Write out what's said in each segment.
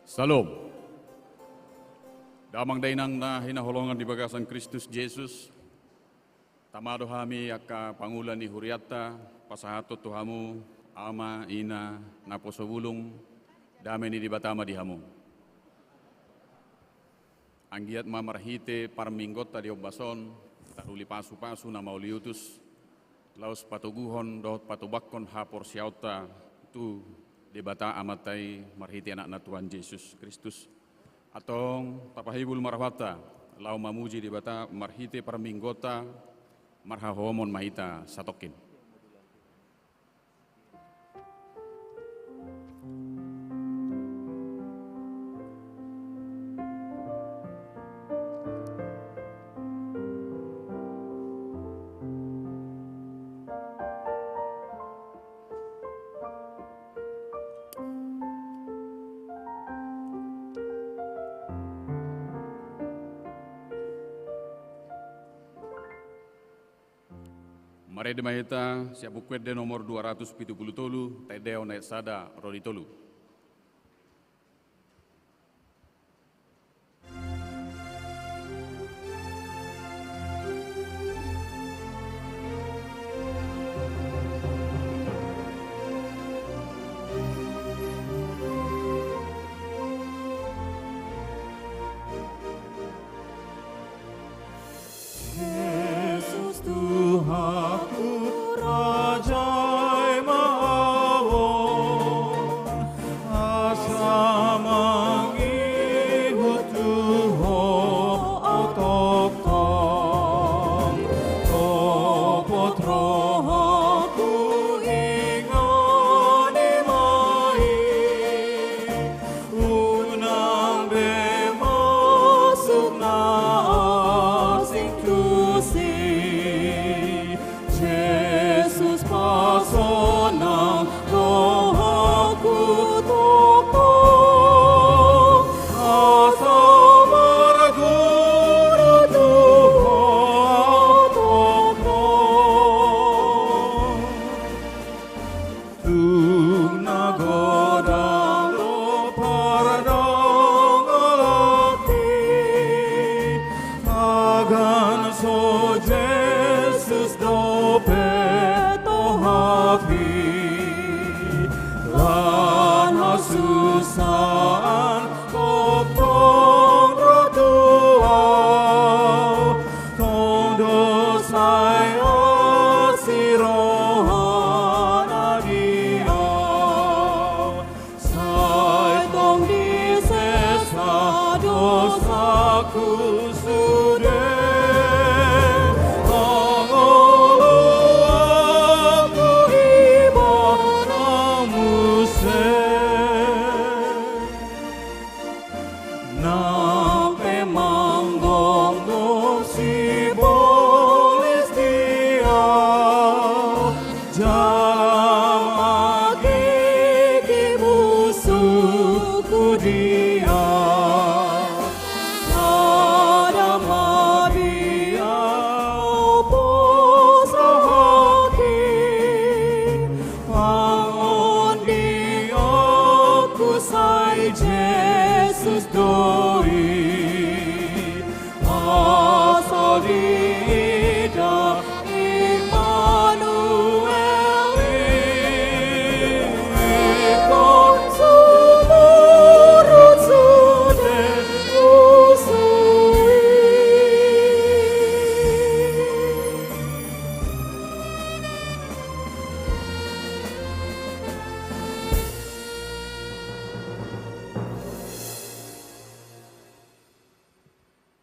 Salam. Damang dainang na hinaholongan di bagasan Kristus Jesus. Tamado kami aka pangulan ni Huriata, pasahato tuhamu, ama, ina, naposobulong, dami ni dibatama dihamu. Anggiat mamarhite parminggot tadi obason, tahuli pasu-pasu na mauliutus, laus patuguhon dohot patubakon hapor siauta, itu debata amatai marhiti anak na Tuhan Yesus Kristus. Atong tapahibul marwata, lau mamuji debata marhiti parminggota, marhahomon mahita satokin. Mare de mahita siap bukuet de nomor 273 tedeo naik sada roditolu.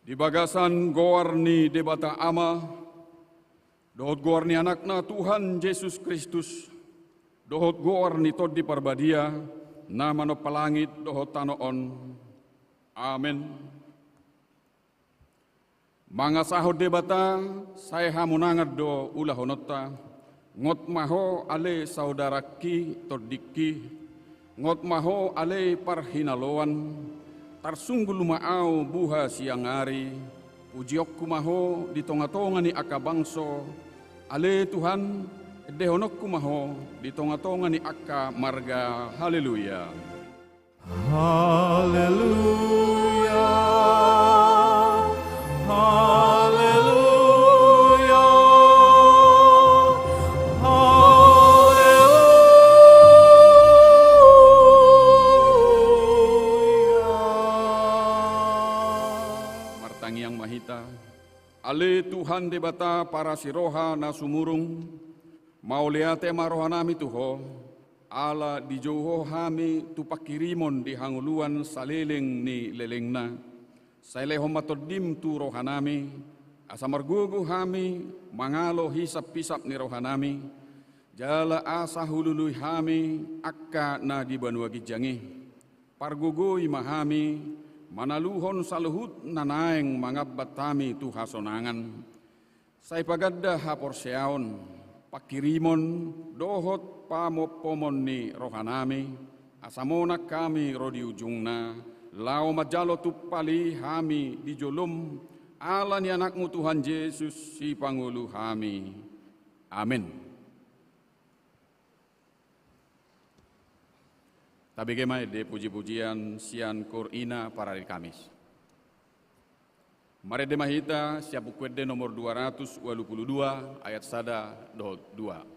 Di bagasan goarni debata ama, dohot goarni anakna Tuhan Yesus Kristus, dohot goarni tod di parbadia, nama no palangit dohot tanoon. Amen. Mga sahod debata, saya hamunangat do ulah honota, ngot maho ale saudaraki todiki, ngot maho ale parhinaloan, tarsunggu lumaaw buha siang hari, ujiok kumaho di tonga-tonga ni akabangso, ale Tuhan, dehonok kumaho di tonga-tonga ni akka marga, haleluya. Haleluya, haleluya, haleluya. Martangi yang mahita, ale Tuhan debata para siroha na sumurung, mauliate marohanami tuho, ala di joho hami tupakirimon di hanguluan saleleng ni lelengna, saileho matodim tu rohanami, asamargugu hami mangalo hisap-pisap ni rohanami, jala asa hulului hami akka na di banua gijangi, pargugui mahami, manaluhon saluhut nanaeng mangabatami tu hasonangan, sai pagadda hapor seaon, pakirimon dohot pamopomon ni rohanami, asamonak kami rodi ujungna, lao majalo tupali hami di jolum, ala ni anakmu Tuhan Yesus si pangulu hami. Amin. Tabigema de puji-pujian sian Kurina para hari Kamis. Mari de mahita siap kuede nomor 222 ayat sada dohot 2.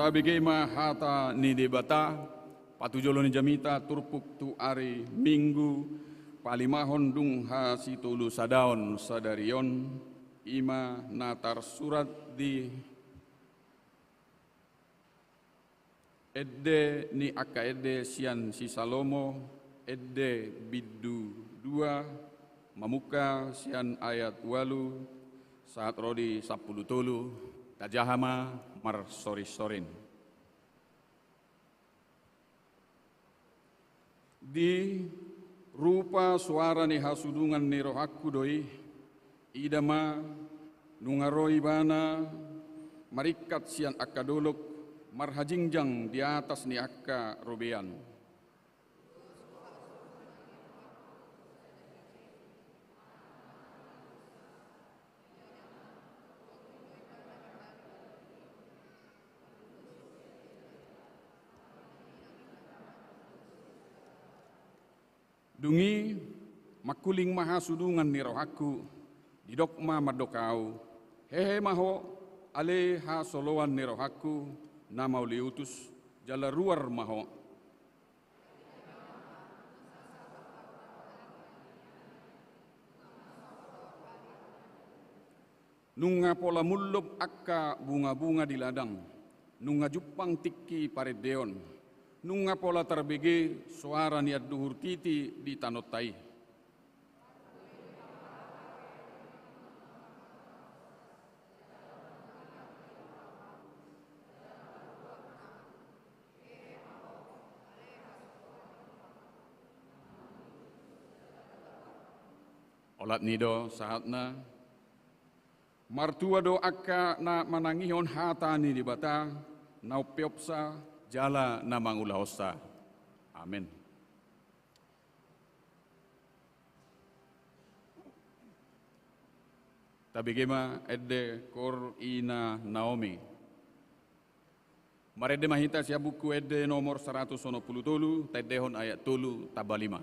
Bigema hata ni debata patujolo ni jamita turpuk tu ari minggu palimahon dung ha situlu sadaon sadarion ima natar surat di edde ni akka edde sian si Salomo edde biddu 2 mamuka sian ayat 8 saat rodi 10 tolu tajahama mar sorin. Di rupa suara ni hasudungan ni rohaku doi, idama nungaroi bana marikat sian akka dolok marhajingjang di atas ni akka robean. Dungi makuling mahasudungan ni rohaku didokma madokau hehe maho ale ha soloan ni rohaku nama uliutus jala ruar maho nunga pola mullup akka bunga-bunga di ladang nunga jupang tiki paredeon nunga pola terbege suara niat duhur titi di tanotai. Olat nido saatna martua do akka na manangihon hatani di bata na upiopsa jala na mangulahosa. Amin. Tabigema edde kor ina Naomi. Marede mahita siya buku edde nomor 190 tedehon ayat 3 tabalima.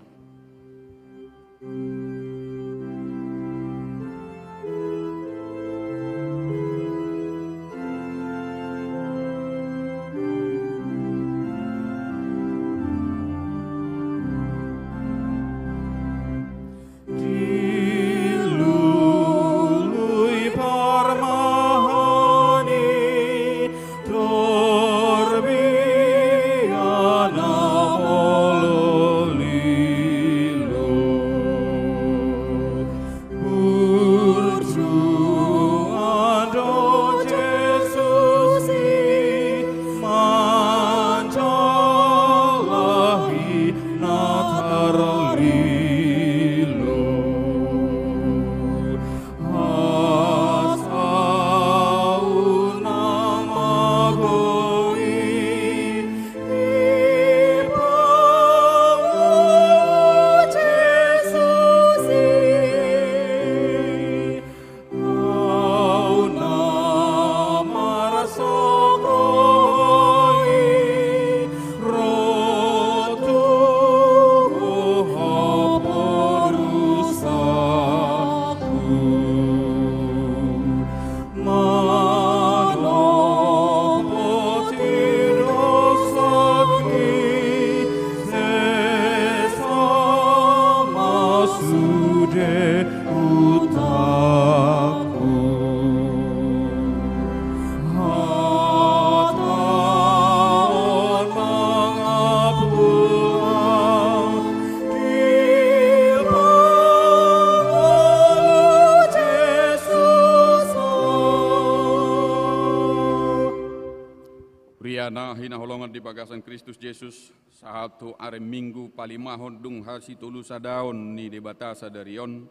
Hinaholongan di bagasan Kristus Yesus satu are minggu palimahon dung hasi tulu sadaon ni debata sadarion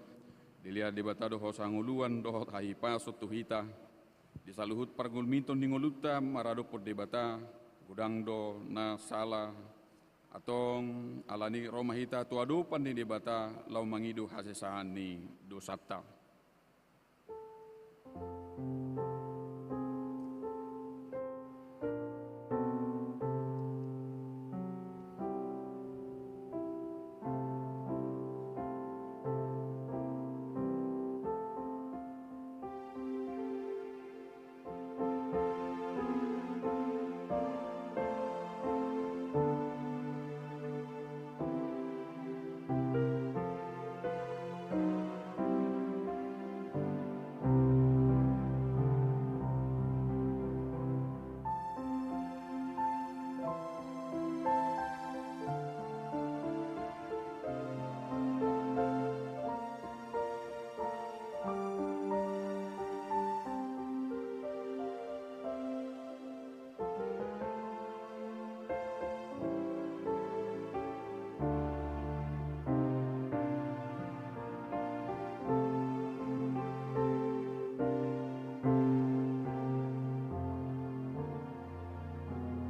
dilihat debata doho sanguluan doho hahipa sotuhita disaluhut pargulminton ningoluta maradopod debata gudang do na sala atong alani romahita tuadupan ni debata lau mangidu hasesahan ni dosata.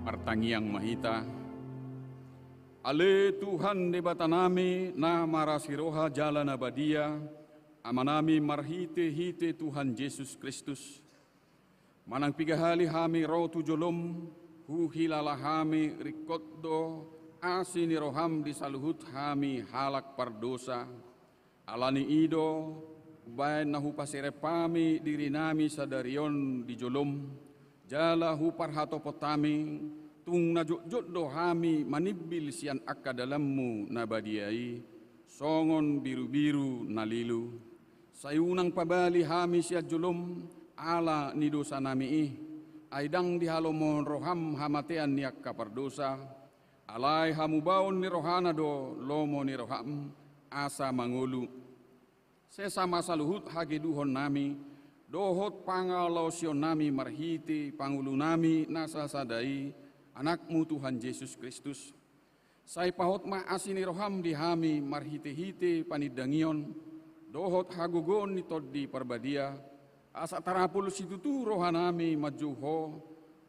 Artangiang mahita, ale Tuhan debata nami na marasiroha jalan abadia, amanami marhite hite Tuhan Yesus Kristus. Manang pigahali hami roh tujolom, hu hilala hami rikotdo, asini roham disaluhut hami halak pardosa, alani ido, bayan nahu pasirepami diri nami sadarion di jolom, jala hupar hato potami, tung najut do hami manibil sian akka dalammu nabadiai, songon biru-biru nalilu, sayunang pabali hami siat jolom, ala ni dosa nami aidang di halomon roham hamatean ni akka pardosa, alai hamubaon ni rohana do lomo ni roham, asa mangulu, sesama saluhut hageduhon nami, dohot pangalau sion nami marhiti pangulu nami nasa sadai anakmu Tuhan Yesus Kristus. Sai pahot ma asini roham di hami marhiti-hiti panidangion dohot hagugon ni toddi parbadia, asa tarapul situtu rohanami majuho,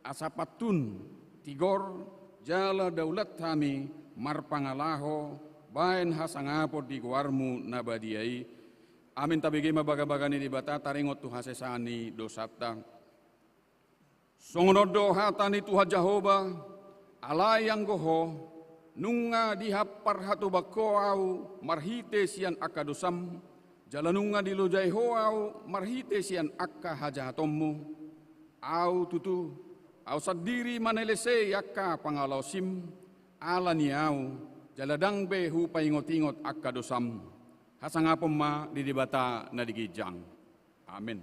asa patun tigor jala daulat kami marpangalaho bain hasangapod di guarmu nabadiai. Amin tabigi mabaga-bagani di bata taringot tu hasesani dosata. Songonodo hatani Tuhan Jehovah alayang goho nunga dihapar hatu bakoau marhite sian akadosam jalanunga dilujai hoau marhite sian akka hajatommu au tutu au sadiri manelese yakka pangalau sim alani au jaladang be hu paingot-ingot akadosam hasangapom ma didibata nadigijang. Amin.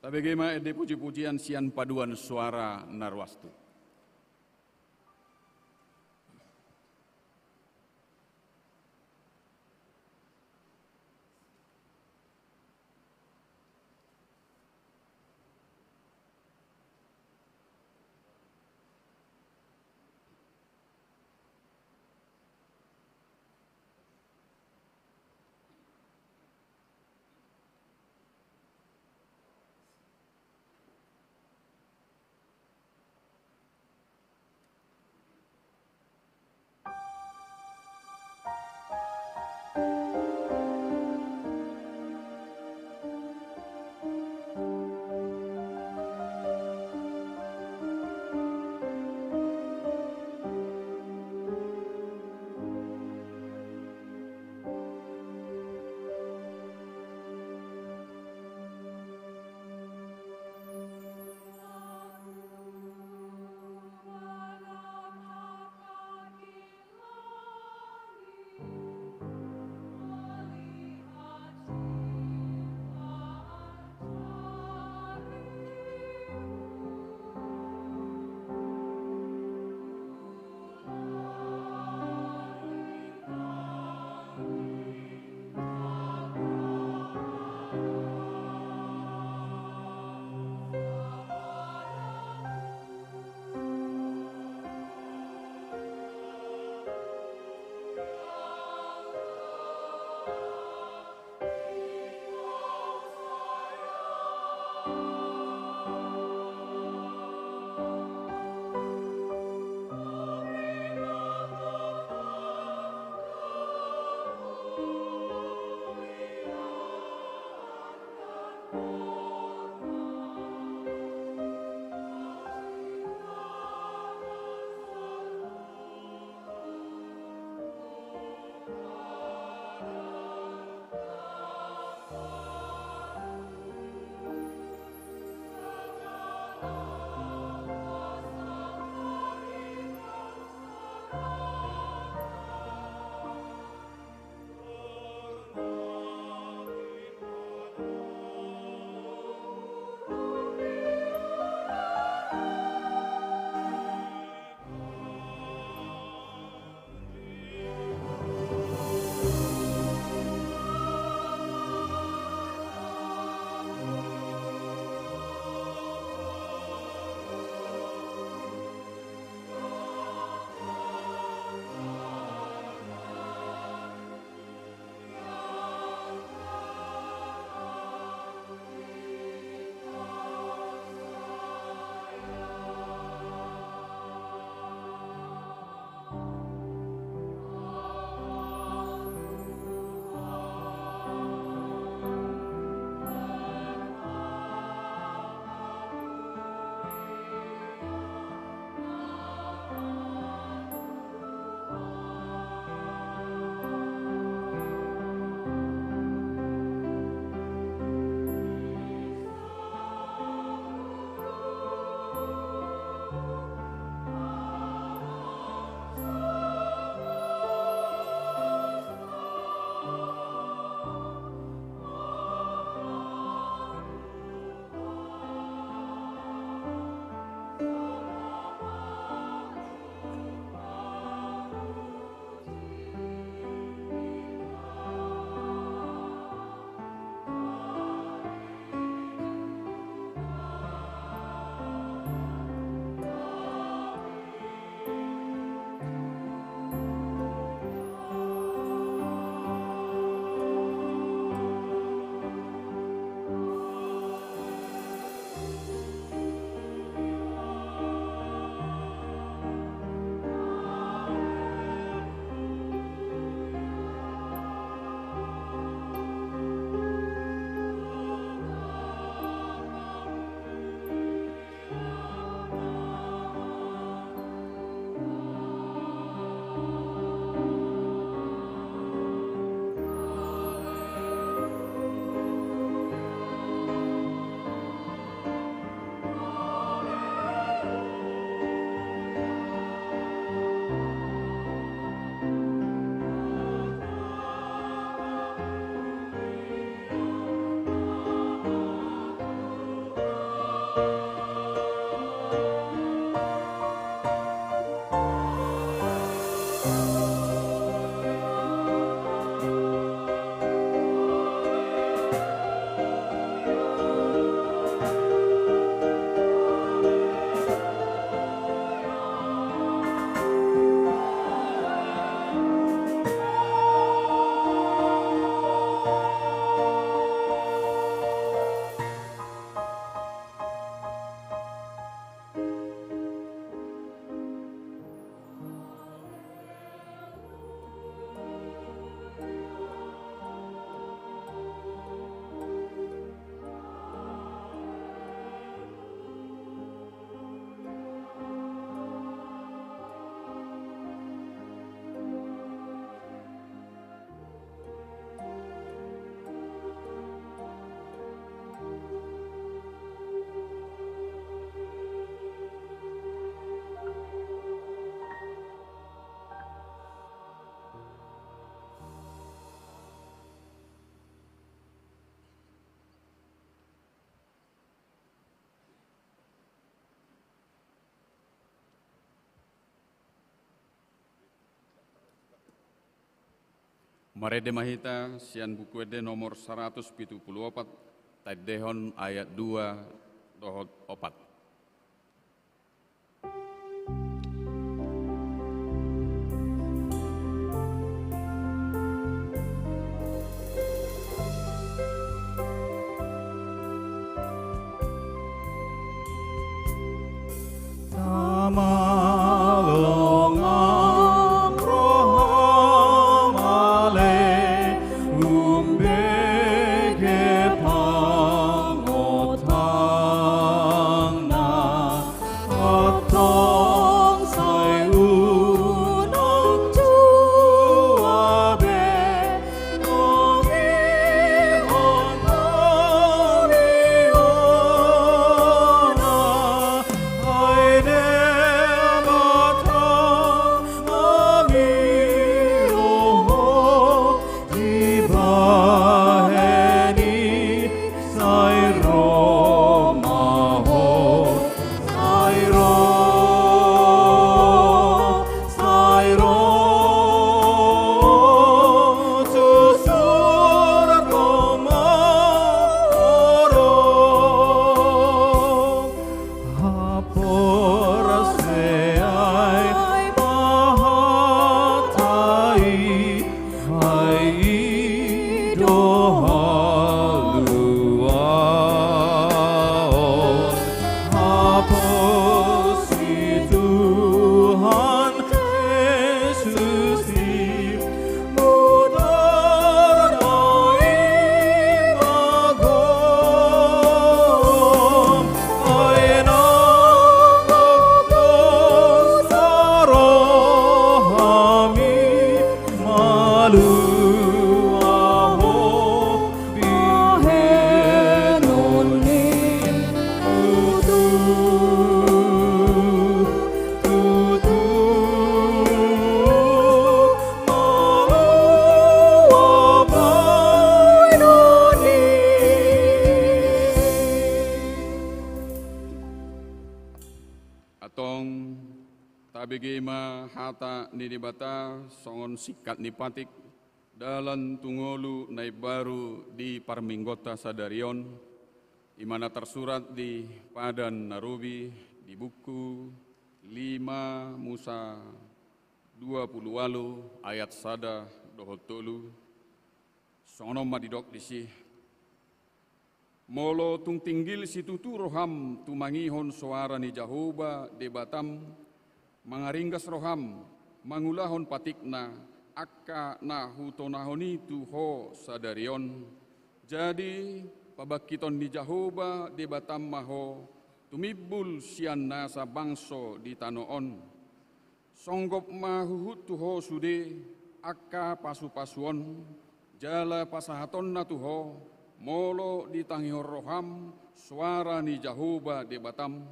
Tabegema ede puji-pujian sian paduan suara narwastu. Marede Mahita, sian bukuede nomor 174, Taidehon ayat 2, dohot 4. Malongang roham ale umbege pangotang na atong say unang juabe ngomihon horiona ay Atong tabigima hata nidibata songon sikat nipatik dalan tungolu nai baru di Parminggota Sadarion imana tersurat di Padan Narubi di buku 5 Musa 20 ayat sada dohotolu songono madidok disi molo tung tinggil situtu roham tumangihon suara ni Jahoba de Batam mangaringgas roham mangulahon patikna akka na hutonahoni tuho sadarion jadi pabakiton ni Jahoba de Batam maho tumibul sian nasa bangso di tanoon songgop mahuhut tuho sude akka pasu-pasuon jala pasahaton na tuho molo di tangihor roham suara ni Jahoba de Batam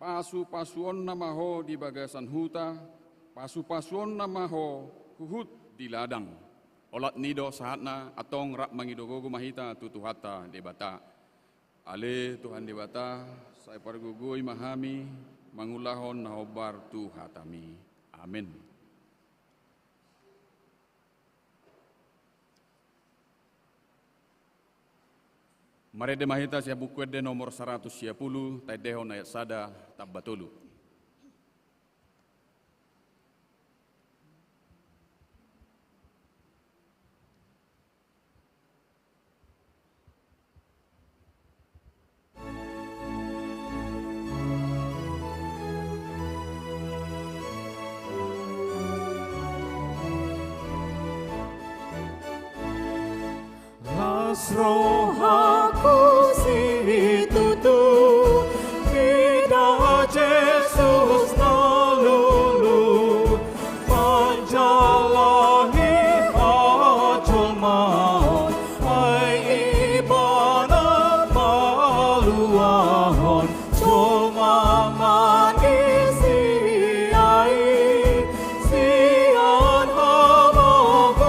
pasu-pasuon namaho di bagasan huta pasu-pasuon namaho huhut di ladang olat nido sahatna atong rak mangidogogo mahita tutuhata de bata ale Tuhan de bata saya pargugui mahami mangulahon nahobar tuhatami amin. Marede Mahita siya bukwede nomor 110, Taidehon ayat sada tabbatulu. Rohaku situtu Bida Jesus nalulu Panjalahi ajol maon Ay ibarat maluahon Jol maman isi ay sian hamagoani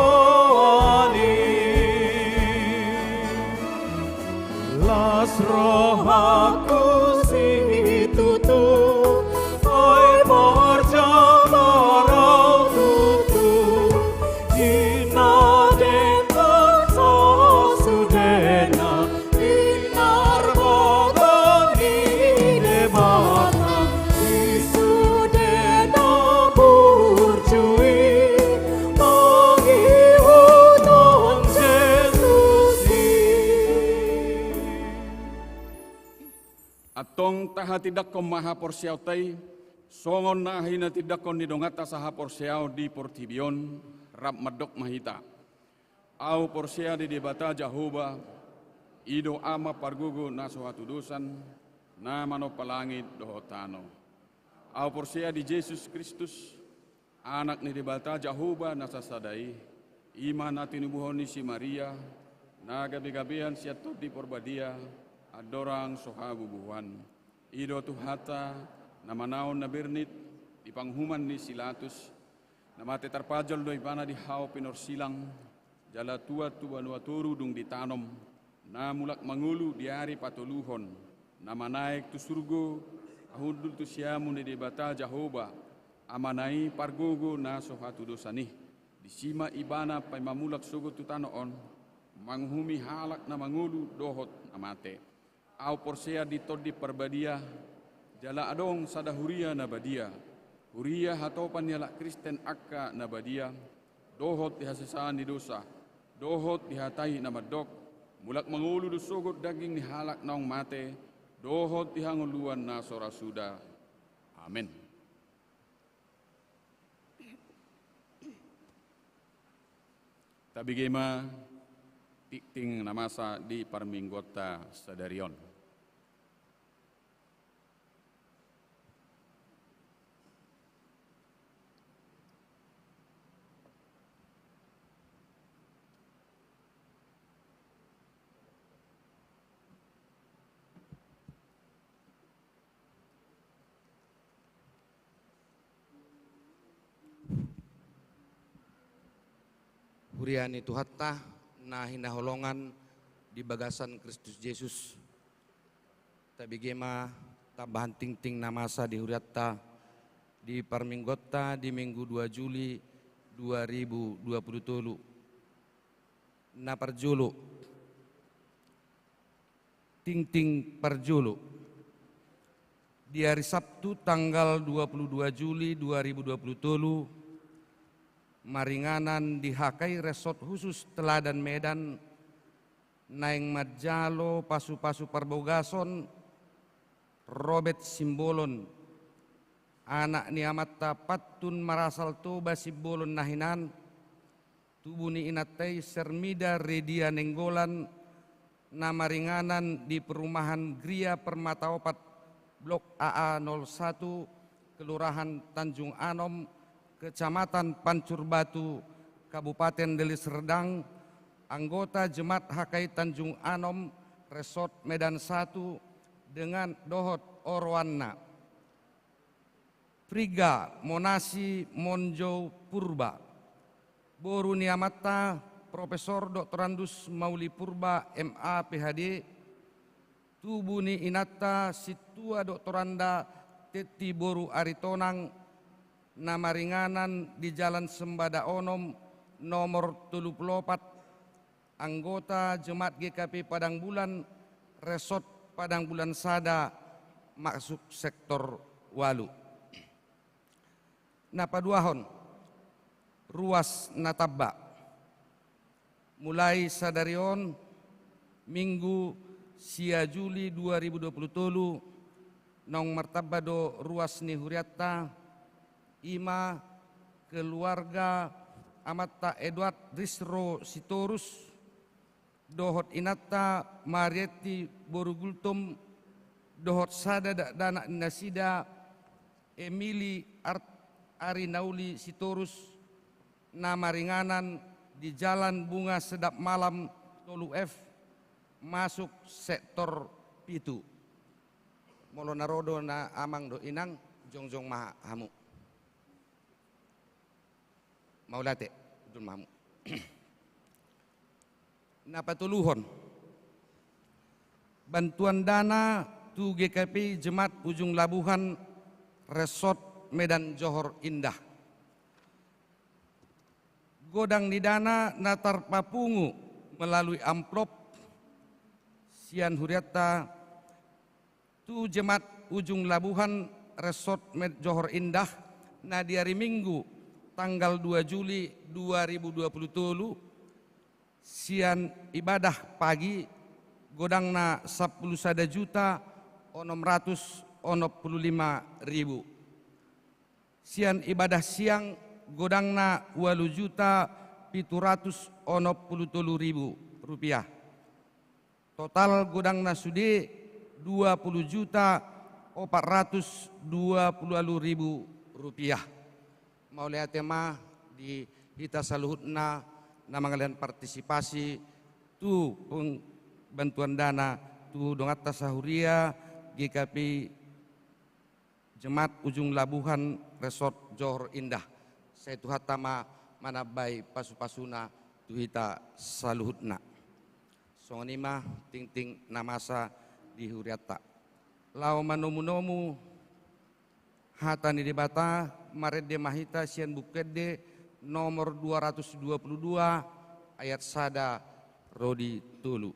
Las rohaku situtu ay marja marau tutu Inade Atong taha tidak ko maha porsiautai, songon na hina tidak ko nidongata saha porsiau di portibion, rap madok mahita. Au porsia di debata Jahoba, ido ama pargugo na suatu dosan, na mano palangit dohotano. Au porsia di Yesus Kristus, anak ni debata Jahoba na sasadai, ima na tinubuhon ni si Maria, na gabi-gabihan siya to di porbadia, adorang sohabu buhan. Ido tuhata, na manaon na bernit, di panghuman ni Silatus, na mati tarpajal do ibana di hao pinorsilang, jala tua tu banua turu dung ditanom, na mulak mangulu di hari patuluhon, na manaik tu surgo, ahudul tu siamu ni debata Jahoba, amanai pargogo na sohatu dosani, di sima ibana pay mamulak sugo tu tanoon, manghumi halak na mangulu dohot na mate. Au porsea ditod di perbadia, jala adong sada huria na badia, huria hatopan yala Kristen akka na badia, dohot dihasisaan di dosa, dohot dihatai na madok, mulak mangulu dusugot daging ni halak naong mate, dohot dihanguluan na sorasuda. Amen. Tabigema tikting namasa di parminggota sadarion. Huriani tuhatta na hinaholongan di bagasan Kristus Yesus. Tabigema tambahan ting-ting namasa di huriatta di parminggota di Minggu 2 Juli 2023. Na parjulu ting-ting parjulu di hari Sabtu tanggal 22 Juli 2023 maringanan dihakai resort khusus Teladan Medan naing Madjalo pasu-pasu parbogason Robert Simbolon anak ni amatta patun marasal toba Simbolon nahinan tubuh ni inatai Sermida Redia Nenggolan na maringanan di perumahan Gria Permataopat Blok AA 01 Kelurahan Tanjung Anom Kecamatan Pancur Batu, Kabupaten Deli Serdang, anggota Jemaat Hakai Tanjung Anom, Resort Medan 1 dengan dohot Orwanna. Friga Monasi Monjo Purba, Boru Niamata, Profesor Dr. Andus Mauli Purba, MA PhD, Tubuni Inata Situa Doktoranda Teti Boru Aritonang, nama ringanan di Jalan Sembada Onom nomor 34, anggota Jemaat GKP Padang Bulan, Resort Padang Bulan Sada, masuk sektor Walu. Napaduahon, ruas Natabba, mulai sadarion Minggu sia Juli 2023, nong martabado ruas ni huriatta, ima keluarga Amatta Edward Risro Sitorus, dohot Inata Marieti Borugultum, dohot Sada Dana Nasida Emili Arinauli Sitorus, nama ringanan di Jalan Bunga Sedap Malam Tolu F, masuk sektor Pitu. Molo narodo na amang do inang jongjong maha hamu. Maulate dun mamu. Napatuluhon bantuan dana tu GKP Jemaat Ujung Labuhan Resort Medan Johor Indah. Godang di dana natar papungu melalui amplop sian huriatta tu Jemaat Ujung Labuhan Resort Med Johor Indah na di hari Minggu tanggal 2 Juli 2023 sian ibadah pagi godangna 10 juta 665.000. Sian ibadah siang godangna 8.763.000 rupiah. Total godangna sudi 20.420.000 rupiah. Mau lihat tema di kita saluhutna nama kalian partisipasi tu bantuan dana tu dongat tasahuria GKP Jemaat Ujung Labuhan Resort Johor Indah. Saya tuh hatama manabai pasu-pasuna tuhita saluhutna. Songonima ting-ting namasa di huriata. Lau manomu-nomu hatani debata marede mahita sian bukede nomor 222 ayat sada rodi tulu.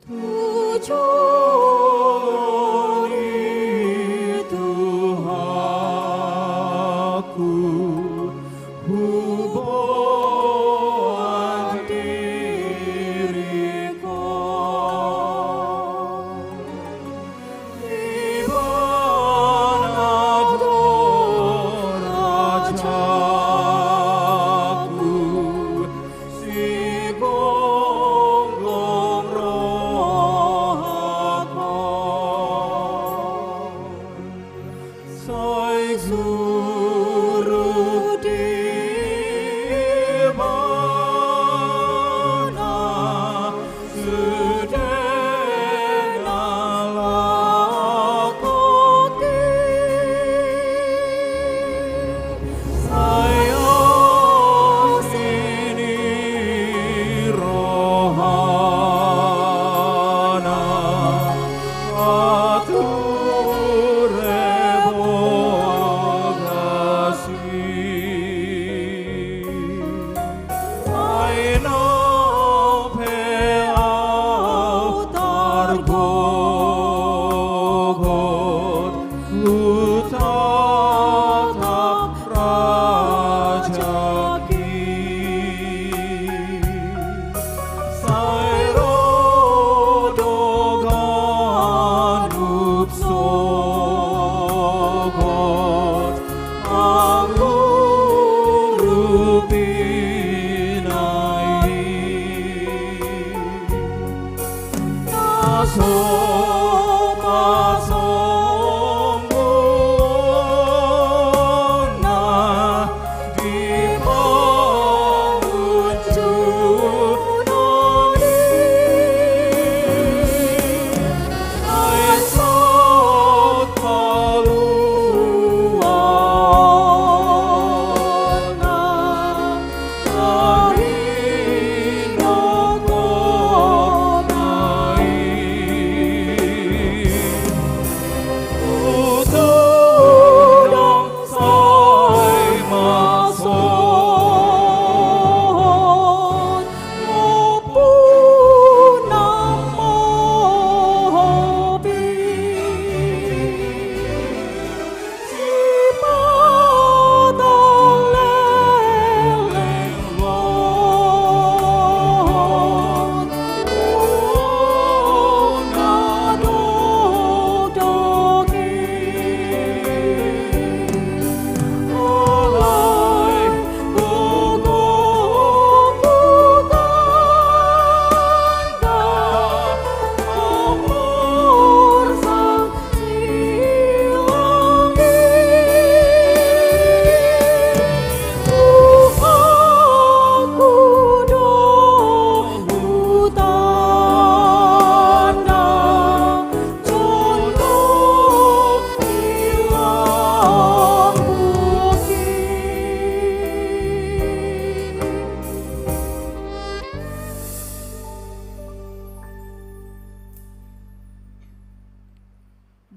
Tujuh Tuhanku, hubungan diriku di mana rajaku si gonggong Sai surut di mana sedena lakoti saya sini rohana atur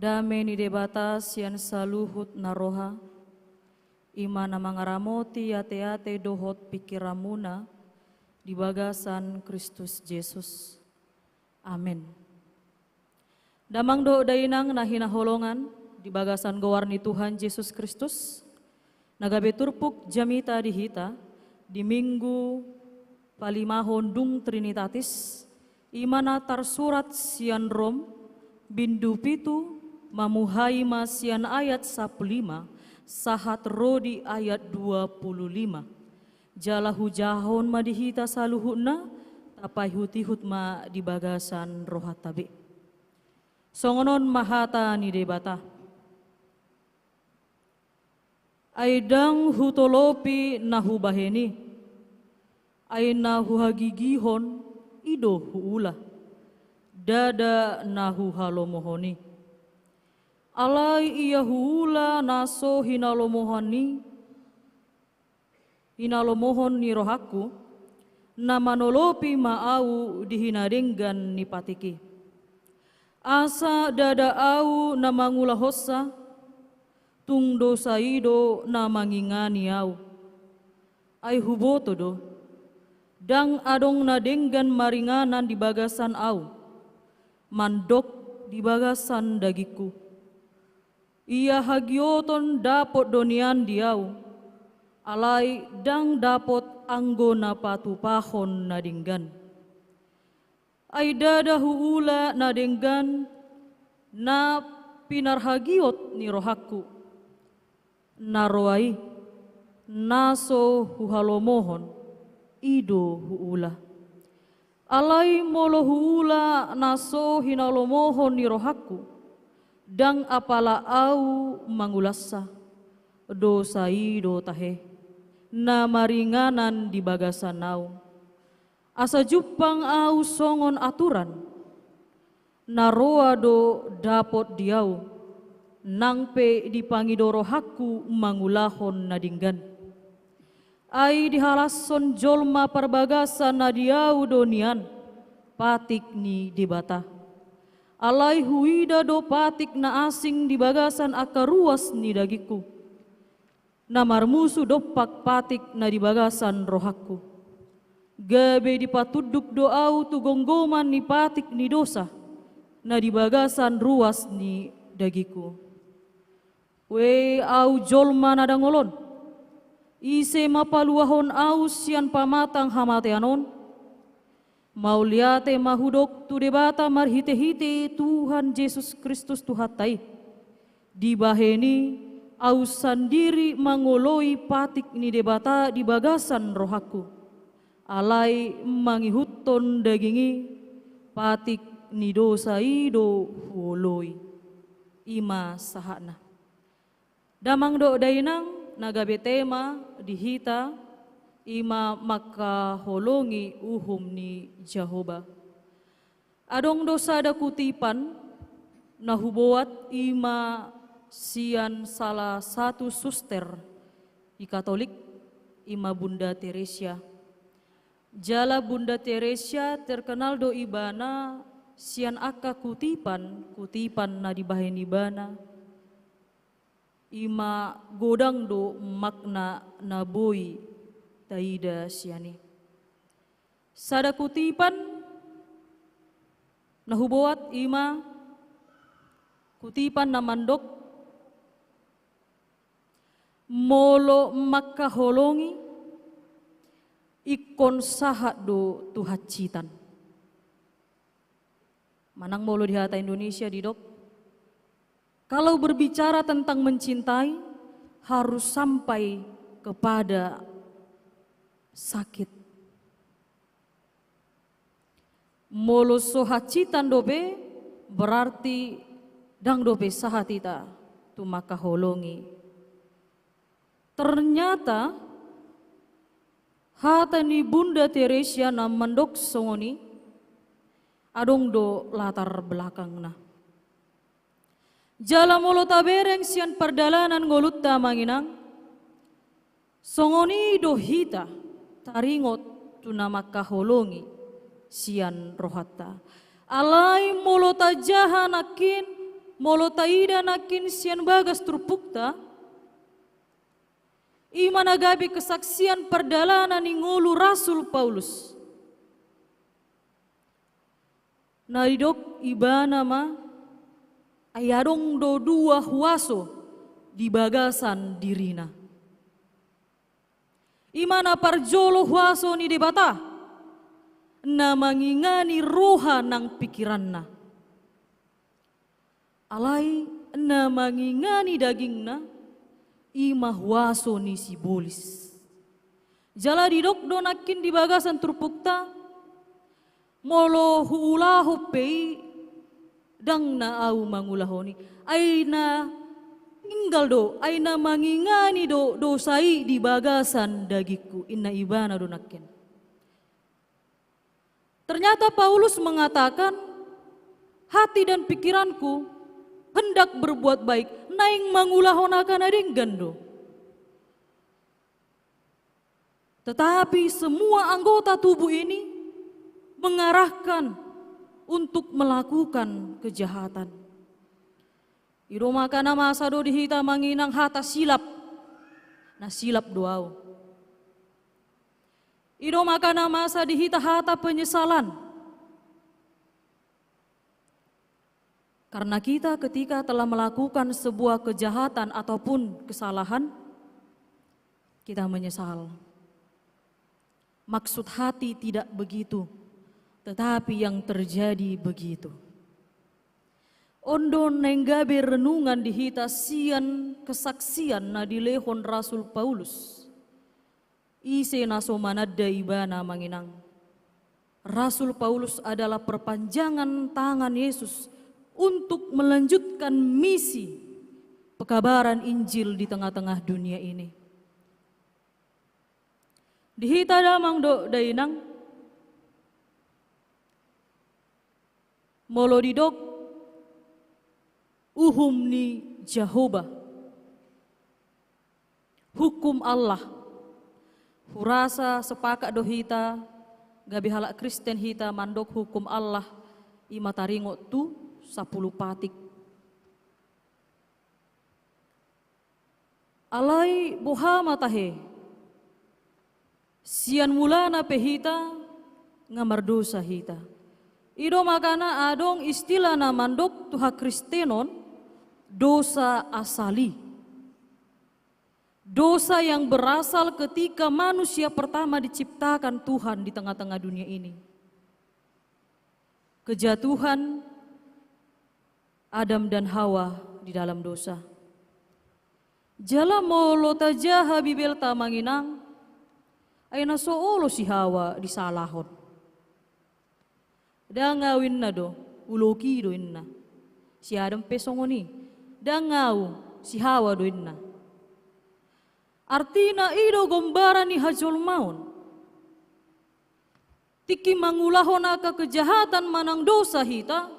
Dame ni debata sian saluhut naroha Imana mangaramoti ate-ate dohot pikiramuna di bagasan Kristus Yesus. Amin. Damang do dainang nahina holongan di bagasan gowarni Tuhan Yesus Kristus. Nagabe turpuk jamita dihita di minggu palimahon dung Trinitatis. Imana tarsurat sian Rom bindu pitu mamuhaima sian ayat 15 sahat rodi ayat 25. Jalahu jahon madihita saluhuna tapai hutihut ma di bagasan rohat tabe. Songonon mahata ni debata. Aidang hutolopi nahu baheni. Ay nahu hagigihon ido huula. Dada nahu halomohoni. Alai iya huula naso hinalomohoni. Hinalomohon ni rohaku. Na manolopi maau dihinadenggan ni patiki. Asa dada au na mangulahosa, tung dosa ido na mangingani au. Ay huboto do, dang adong na denggan maringanan di bagasan au, mandok di bagasan dagiku. Ia hagioton dapot donian diau, alai dang dapot anggona patupahon na denggan. Ay dadahu ula na denggan na pinarhagiot ni rohaku. Naroai naso huhalomohon ido huula. Alai molo huula naso hinalomohon ni rohaku. Dang apala au mangulasa dosa ido tahe. Na maringanan di bagasan au. Asa jupang au songon aturan, naroa do dapot diau, nangpe dipangidoro haku mangulahon nadinggan. Ai dihalason jolma perbagasan na diau donian, patik ni debata. Alai huida do patik na asing di bagasan akaruas ni dagiku. Namar musu dopak patik na di bagasan rohaku. Gabe dipatuduk doau tu gonggoman ni patik ni dosa na di bagasan ruas ni dagiku. We au jolma nadangolon ise mapaluahon au sian pamatang hamateanon mauliate mahudok tu debata marhite-hite Tuhan Yesus Kristus Tuhatai di baheni au sandiri mangoloi patik ni debata di bagasan rohaku. Alai mangihuton dagingi patik ni dosa ido huoloi ima sahana. Damang do dainang nagabe tema dihita ima maka holongi uhum ni Jehovah. Adong dosa da kutipan nahuboat ima sian salah satu suster di Katolik ima Bunda Teresia. Jala Bunda Teresia terkenal do ibana sian aka kutipan na dibahen ibana. Ima godang do makna na boy taida siani. Sada kutipan nahuboat ima kutipan na mandok molo makaholongi ikon sahat do tuhat citan. Manang molo di hata Indonesia di dok. Kalau berbicara tentang mencintai harus sampai kepada sakit. Molo sohat citan dobe berarti dang dobe sahat ita tu maka holongi. Ternyata hata ni Bunda Teresia na mandok songoni adong do latar belakang na. Jala molo tabereng sian perdalanan ngolutta manginang songoni do hita taringot tu nama kaholongi sian rohata. Alai molo tajaha nakin molo taida nakin sian bagas trupukta imanagabi kesaksian perdalanan ni ngulu Rasul Paulus. Naridok iba nama ayadong do dua huaso di bagasan dirina. Imana parjolo huaso ni debata na mangingani roha nang pikiranna. Alai na mangingani dagingna ima huaso ni sibolis. Jala didok donakin di bagasan turpukta molo huulahu pei dang na au mangulahoni aina inggal do aina mangingani do dosai di bagasan dagiku inna ibana donakin. Ternyata Paulus mengatakan hati dan pikiranku hendak berbuat baik naing mangulahonakan ading gando. Tetapi semua anggota tubuh ini mengarahkan untuk melakukan kejahatan. Ido makana masa do dihita manginang hata silap, na silap doau. Ido makana masa dihita hata penyesalan. Karena kita ketika telah melakukan sebuah kejahatan ataupun kesalahan, kita menyesal. Maksud hati tidak begitu, tetapi yang terjadi begitu. Ondo nenggabe renungan dihita sian kesaksian na dilehon Rasul Paulus. Ise naso manadda ibana manginang. Rasul Paulus adalah perpanjangan tangan Yesus untuk melanjutkan misi pekabaran Injil di tengah-tengah dunia ini. Dihita damang do dainang molo didok uhum ni Jehovah hukum Allah hurasa sepakat do hita gabi halak Kristen hita mandok hukum Allah ima taringot tu 10 patik alai boha matahe sian mulana pehita ngamar dosa hita. Ido makana adong istilah na mandok tuha Kristenon dosa asali. Dosa yang berasal ketika manusia pertama diciptakan Tuhan di tengah-tengah dunia ini. Kejatuhan Adam dan Hawa di dalam dosa. Jala molo tajaha bibel tamanginang ayna soolo si Hawa di salahon. Dangawin na do, uloki do inna. Si Adam pesongoni, dangaw si Hawa do inna. Artina ido gombara ni hajol maun. Tiki mangulahon aka kejahatan manang dosa hita,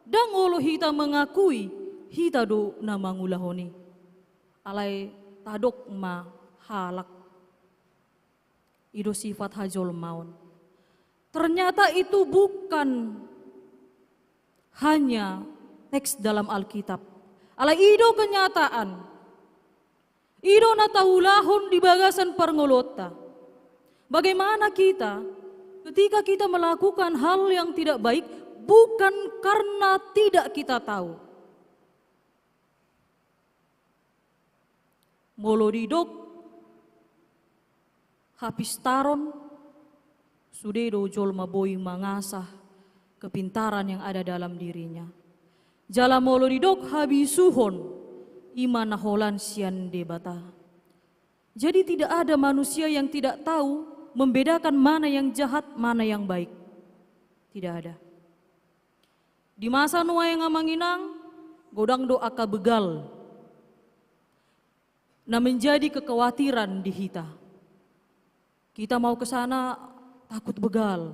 dangolo hita mengakui hita do na mangulahoni. Alay tadok ma halak. Ido sifat hajol maun. Ternyata itu bukan hanya teks dalam Alkitab. Ala ido kenyataan. Ido natahulahon di bagasan parngolota. Bagaimana kita ketika kita melakukan hal yang tidak baik bukan karena tidak kita tahu. Molodidok habis taron, sudedo jol maboy mangasah kepintaran yang ada dalam dirinya. Jala molodidok habisuhon, imana holan sian debata. Jadi tidak ada manusia yang tidak tahu membedakan mana yang jahat, mana yang baik. Tidak ada. Di masa nuai yang ngamanginang, godang do aka begal. Nah menjadi kekhawatiran di hita. Kita mau ke sana takut begal.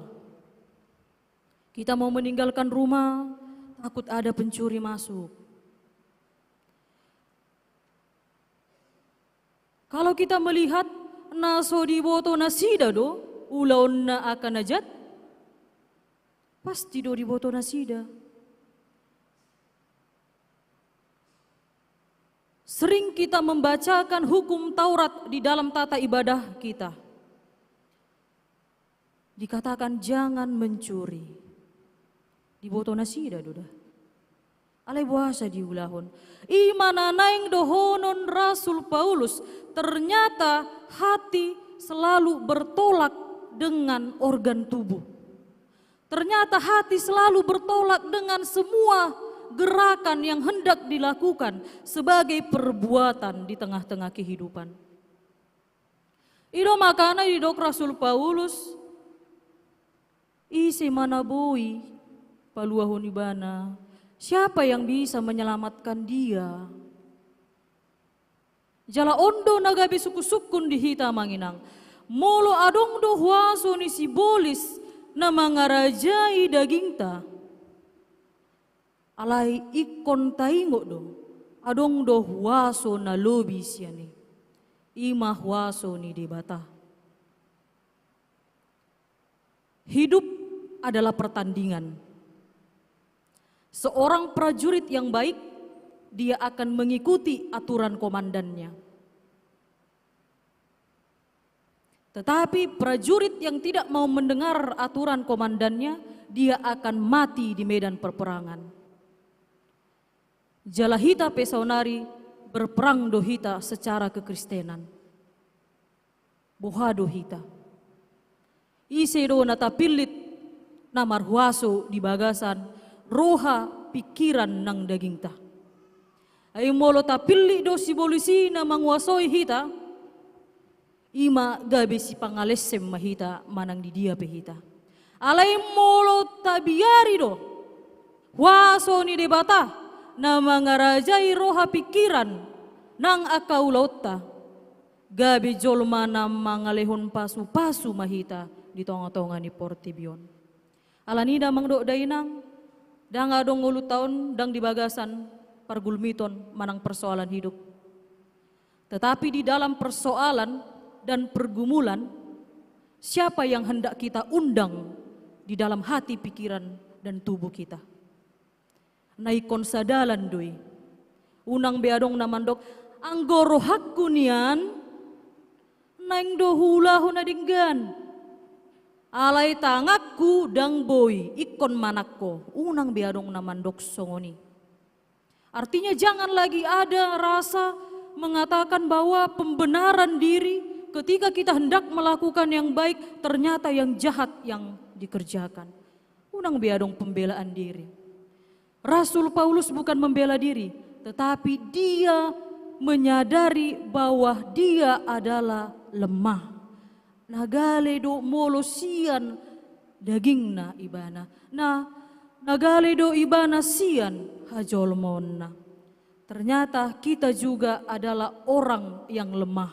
Kita mau meninggalkan rumah takut ada pencuri masuk. Kalau kita melihat naso diboto nasida do ulaon na akan najat, pasti do diboto nasida. Sering kita membacakan hukum Taurat di dalam tata ibadah kita. Dikatakan jangan mencuri. Diboto nasida doda. Alai buasa diulahon. Imana naing dohonon Rasul Paulus. Ternyata hati selalu bertolak dengan organ tubuh. Ternyata hati selalu bertolak dengan semua gerakan yang hendak dilakukan sebagai perbuatan di tengah-tengah kehidupan. Ido makana idok Rasul Paulus isi manabui paluahun ibana. Siapa yang bisa menyelamatkan dia? Jala ondo nagabi suku-sukun di hita manginang. Molo adong do huaso ni sibolis na mangarajai dagingta. Alai ikon taingo do. Adong do huaso na lobi siya ni. Ima huaso ni debata. Hidup adalah pertandingan. Seorang prajurit yang baik, dia akan mengikuti aturan komandannya. Tetapi prajurit yang tidak mau mendengar aturan komandannya, dia akan mati di medan perperangan. Jalahita Pesonari berperang dohita secara kekristenan. Boha dohita. Isedo natapilit na marhuaso di bagasan roha pikiran ng daging ta. Ay molo tapili do si bolisi na manguasoi hita, ima gabi si pangalesem mahita manang di dia pehita. Alay molo tabiyari do, waso ni debata na mangarajai roha pikiran ng akaulauta. Gabi jolma na mangalehon pasu-pasu mahita di tonga-tonga ni Portibion. Alanida mangdo dainang, dang adong 10 tahun dang dibagasan pargulmiton manang persoalan hidup. Tetapi di dalam persoalan dan pergumulan, siapa yang hendak kita undang di dalam hati, pikiran, dan tubuh kita? Naikon sadalan doi. Unang beadong namandok, anggoro hakku nian, naing dohula hunadinggan. Alay tangakku dang boy, ikon manakko, unang beadong namandok songoni. Artinya jangan lagi ada rasa mengatakan bahwa pembenaran diri ketika kita hendak melakukan yang baik, ternyata yang jahat yang dikerjakan. Unang beadong pembelaan diri. Rasul Paulus bukan membela diri, tetapi dia menyadari bahwa dia adalah lemah. Nagale do molosian dagingna ibana. Nagale do ibana sian hajolmonna. Ternyata kita juga adalah orang yang lemah.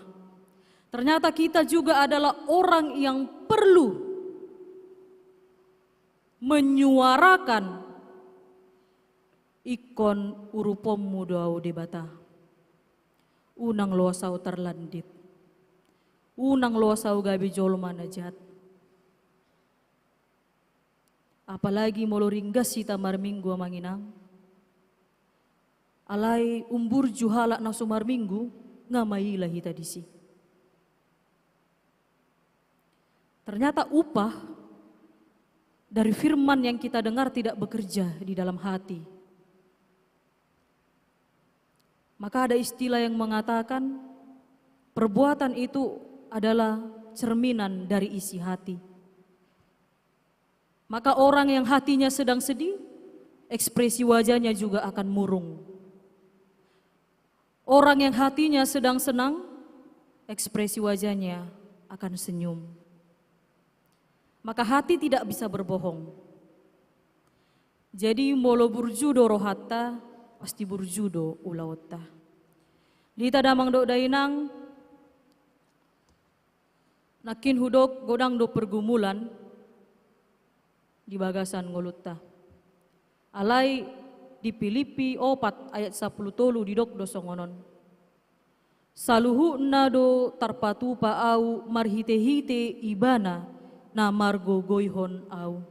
Ternyata kita juga adalah orang yang perlu menyuarakan ikon urupom mudoau debata. Unang losau terlandit. Unang losau gabi jolma najat. Apalagi molo ringgas sita marminggu manginang. Alai umbur juhala na sumarminggu ngamailah hita disi. Ternyata upah dari firman yang kita dengar tidak bekerja di dalam hati. Maka ada istilah yang mengatakan perbuatan itu adalah cerminan dari isi hati. Maka orang yang hatinya sedang sedih, ekspresi wajahnya juga akan murung. Orang yang hatinya sedang senang, ekspresi wajahnya akan senyum. Maka hati tidak bisa berbohong. Jadi molo burjudo rohatta, pasti burjudo ulautta. Dita damang do dainang, nakin hudok godang do pergumulan di bagasan ngolutta. Alai di Filipi 4 ayat 10 tolu didok do songonon. Saluhu na do tarpatu pa au marhite-hite ibana na margo goihon au.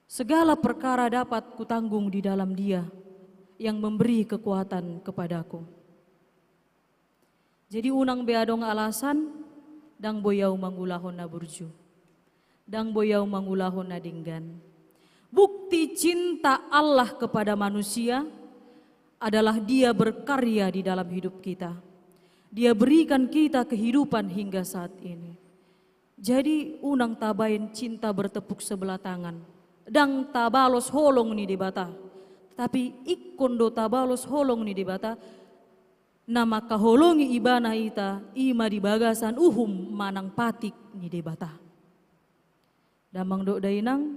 Segala perkara dapat kutanggung di dalam Dia yang memberi kekuatan kepadaku. Jadi unang beadong alasan, dang boyaw mangulahon na burju. Dang boyaw mangulahon na dinggan. Bukti cinta Allah kepada manusia adalah Dia berkarya di dalam hidup kita. Dia berikan kita kehidupan hingga saat ini. Jadi unang tabain cinta bertepuk sebelah tangan. Dang tabalos holong ni debata. Tapi ikon do tabalos holong ni debata. Nama kaholongi ibana ita ima di bagasan manang patik ni debata. Damang do dainang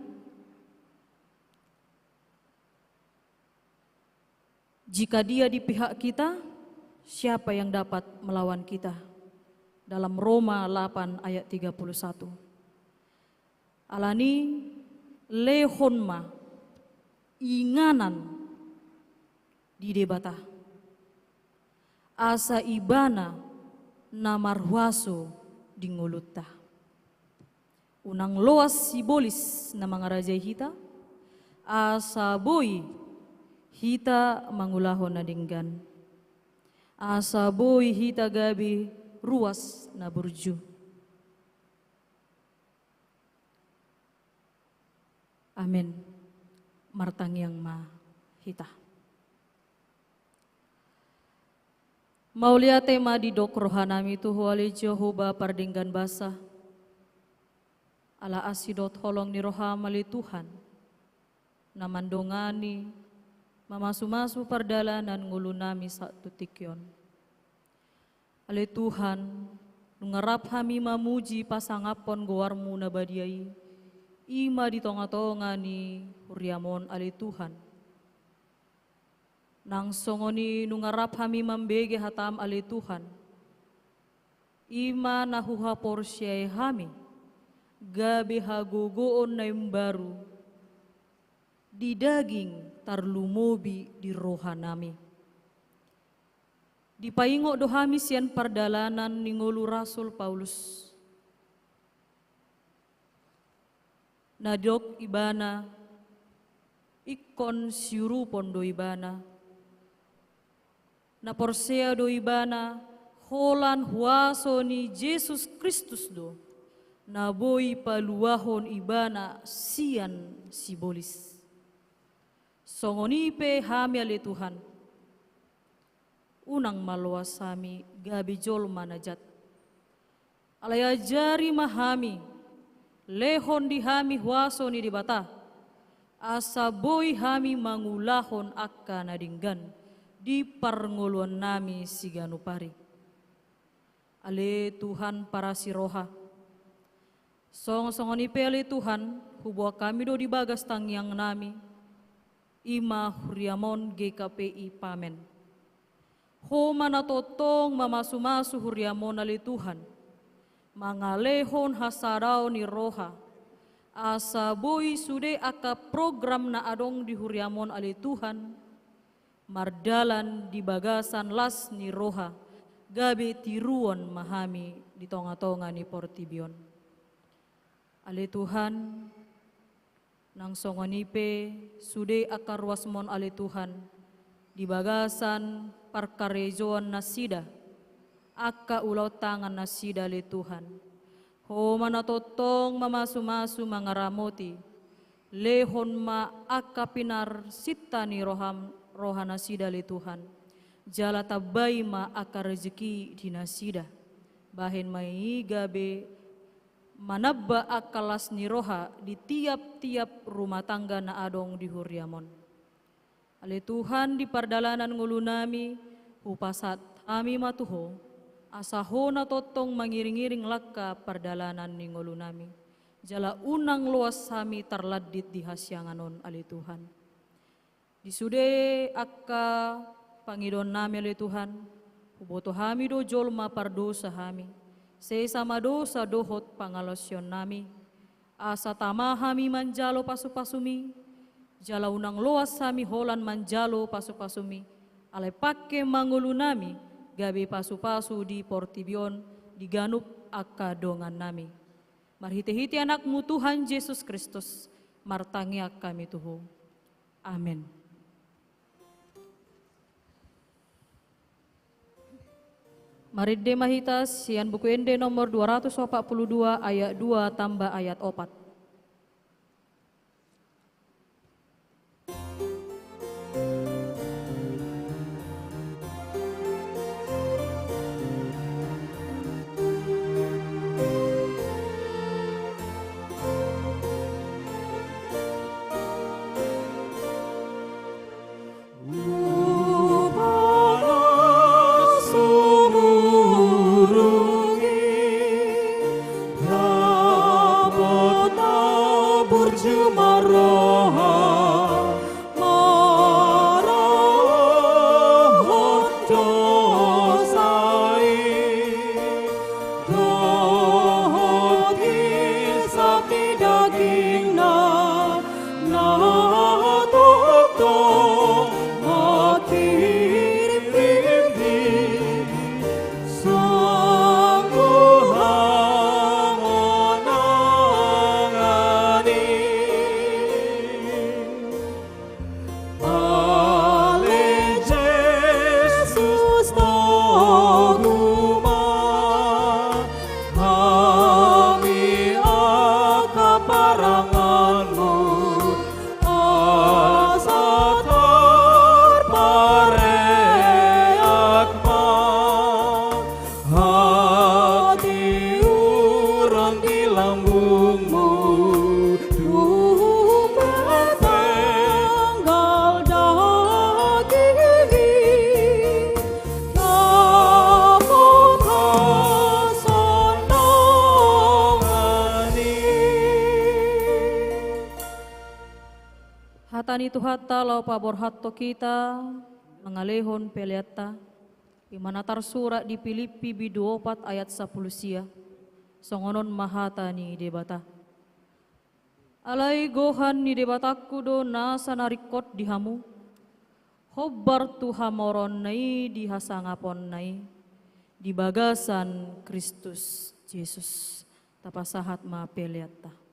jika Dia di pihak kita, siapa yang dapat melawan kita? Dalam Roma 8 ayat 31. Alani lehonma inganan di debata. Asa ibana namarwaso di nguluta. Unang loas sibolis na mga raja hita. Asa boy hita mangulahon na dinggan. Asa boy hita gabi ruas na burju. Amin. Martang yang ma hita. Maulia tema di dok rohanami tu huali Jehovah pardinggan basa. Ala asidot holong ni rohamali Tuhan. Namandongani mamasu-masu pardalanan ngulunami satu tikyon. Ale Tuhan, nungarap hami mamuji pasangapon gowarmu na badiai, ima di tonga-tonga ni huriamon ale Tuhan. Nang songoni nungarap hami mambege hatam ale Tuhan, ima nahuha porsyai hami, gabi hagogoon na yung baru, di daging tarlumobi di rohanami. Di paingo dohami sian pardalanan ningolu Rasul Paulus. Nadok ibana, ikon siurupon do ibana. Na porsea do ibana, holan huaso ni Jesus Kristus do. Na boy paluahon ibana sian sibolis. Songonipe hami ale Tuhan. Unang maluas hami gabi jol manajat. Alaya jari mahami, lehon di hami huaso ni dibata. Asa boy hami mangulahon akka nadinggan, di parnguluan nami siganupari. Ale Tuhan para siroha. Song-songon ipe ale Tuhan, hubwa kami do di bagas tangyang nami, ima huriamon GKPI pamen. Homa na totong mamasu-masu huriamon ali Tuhan. Mangalehon hasarao ni roha. Asa boy sude aka program na adong di huriamon ali Tuhan. Mardalan di bagasan las ni roha. Gabi tiruon mahami di tonga-tonga ni Portibion. Ali Tuhan, nang songonipe sude aka ruasmon ali Tuhan. Di bagasan parkarejoan nasida, akka ulaw tangan nasida li Tuhan. Ho manatotong mamasu-masu mangaramoti, lehon ma akka pinar sita ni roha nasida li Tuhan. Jala tabay ma akka rezeki di nasida, bahin mai gabe manabba akalas ni roha di tiap-tiap rumah tangga na adong di huriamon. Ale Tuhan di pardalanan ngulunami, upasat kami matuho, asaho na totong mangiring-iring laka pardalanan ni ngulunami. Jala unang luas kami tarladit di hasyanganon ale Tuhan. Disude akka pangidon nami ale Tuhan, huboto kami do jolma pardosa kami. Sesama dosa dohot pangalosyon nami, asa tama kami manjalo pasu-pasumi, jala unang loas sami holan manjalo pasu-pasumi, alay pake mangulu nami, gabi pasu-pasu di Portibion, di ganup akadongan nami. Marhiti-hiti anakmu Tuhan Yesus Kristus, martangyak kami tuho. Amin. Maridde mahitas sian buku ende nomor 242 ayat 2 tambah ayat 4. Hatani Tuhatta lau pabor hatto kita mengalehon peliatta imana tarsurat di Filipi bidu 4 ayat 10 sia songonon mahatani debata alai gohan ni debataku do nasa narikot dihamu hobbar tuhamoron nai dihasangapon nai di bagasan Kristus Yesus tapasahat ma peliatta.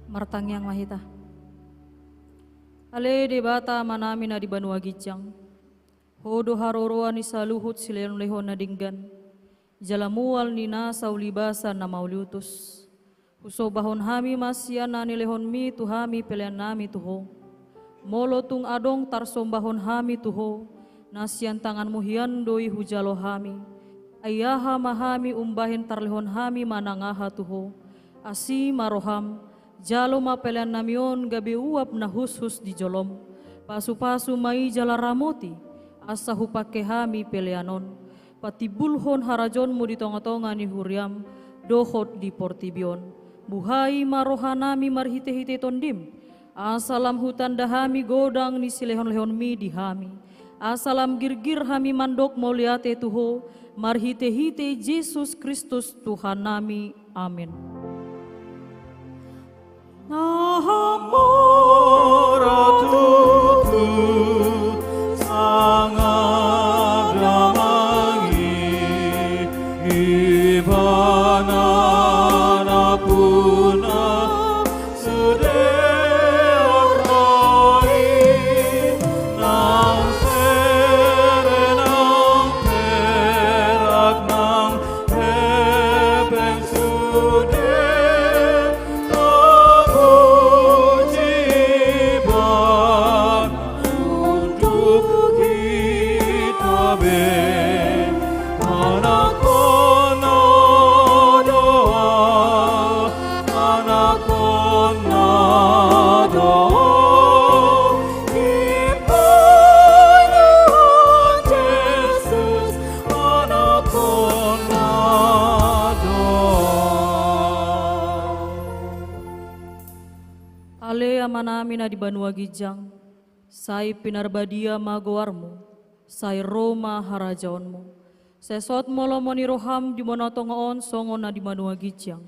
Martang yang mahita. Ale debata manami na di Banua Gijang. Hodo haroroa ni saluhut sileon lehon na dinggan. Jalamual ni nasa ulibasa na mauliutus. Huso bahon hami masya na nilehon mi tuhami pelian nami tuho. Molo tung adong tarsombahon hami tuho. Nasyan tangan muhian doi hujalo hami. Ayaha mahami umbahin tarlehon hami manangaha tuho. Asi maroham. Jalo mapelian namion gabi uap na hus-hus di jolom. Pasu-pasu mai jala ramoti. Asa hupake hami pelianon. Patibulhon harajon mo di tonga-tonga ni huriam. Dohot di portibion. Buhai marohanami marhite-hite tondim. Asalam hutan dahami godang ni silehon-lehon mi dihami. Asalam girgir hami mandok moliate tuho. Marhite-hite Yesus Kristus Tuhan nami. Amin. Nahamora tutu sangaglamangi ibana na puna sudeorai nang serenang perak nang hebeng sude Ale amanami na di Banua Gijang, say pinarbadia magoarmo, say Roma harajaonmo. Sesot molomo ni roham di monotongoon songon na di Banua Gijang.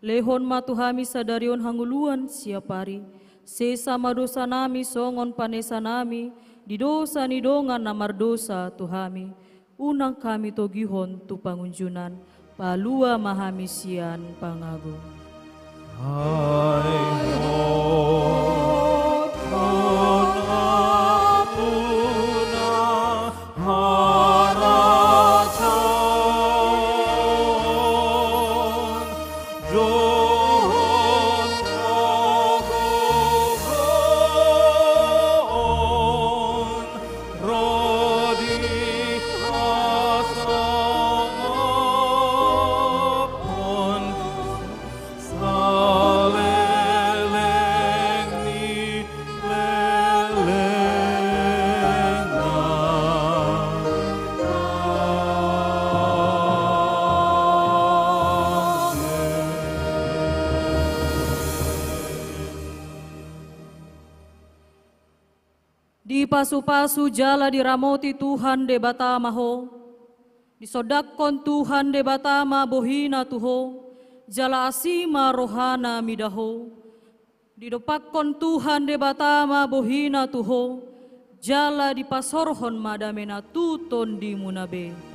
Lehon matuhami sadarion hanguluan siapari. Sesa madosa nami songon panesa nami, di dosa ni dongan namardosa tuhami. Unang kami togihon tu pangunjunan, palua mahami sian pangago. Di pasu-pasu jala diramoti Tuhan de batama ho. Disodakon Tuhan de batama bohina tuho. Jala asima rohana midaho. Didopakon Tuhan de batama bohina tuho. Jala di pasorhon madamena tuton di munabe.